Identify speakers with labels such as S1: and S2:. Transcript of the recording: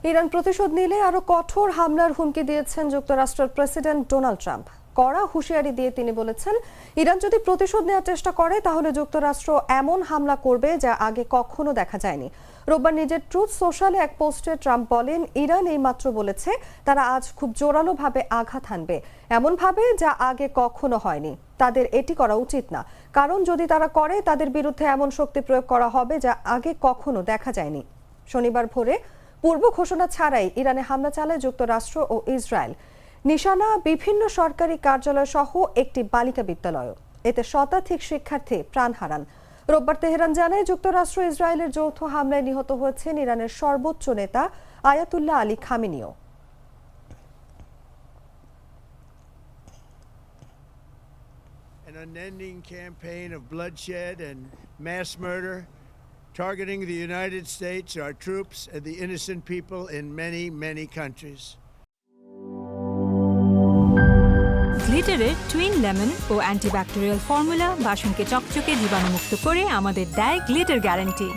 S1: Iran প্রতিশোধ নিলে আরো কঠোর হামলার হুমকি দিয়েছেন যুক্তরাষ্ট্রের প্রেসিডেন্ট ডোনাল্ড ট্রাম্প। কড়া হুঁশিয়ারি দিয়ে তিনি বলেছেন, ইরান যদি প্রতিশোধ নেওয়ার চেষ্টা করে তাহলে যুক্তরাষ্ট্র এমন হামলা করবে যা আগে কখনো দেখা যায়নি। রোববার নিজের ট্রুথ সোশ্যালে এক পোস্টে ট্রাম্প বলেন, ইরান এইমাত্র বলেছে তারা আজ খুব জোরালোভাবে আঘাত হানবে, এমনভাবে যা আগে কখনো হয়নি। তাদের এটি করা উচিত না, কারণ যদি তারা করে তাদের বিরুদ্ধে এমন শক্তি প্রয়োগ করা হবে যা আগে কখনো দেখা যায়নি। শনিবার ভোরে পূর্ব ঘোষণা ছাড়াই ইরানে হামলা চালায় যুক্তরাষ্ট্র ও ইসরায়েল। নিশানা বিভিন্ন সরকারি কার্যালয় সহ একটি বালিকা বিদ্যালয়। এতে শতাধিক শিক্ষার্থী প্রাণ হারান। রোববার তেহরান জানায়, যুক্তরাষ্ট্র ইসরায়েলের যৌথ হামলায় নিহত হয়েছেন ইরানের সর্বোচ্চ নেতা আয়াতুল্লাহ আলী খামেনিও।
S2: An unending campaign of bloodshed and mass murder targeting the United States, our troops, and the innocent people in many, many countries.
S3: গ্লিটারের টুইন লেমন ও অ্যান্টিব্যাকটেরিয়াল ফর্মুলা বাসনকে চকচকে জীবাণুমুক্ত করে আমাদের দেয় গ্লিটার গ্যারান্টি।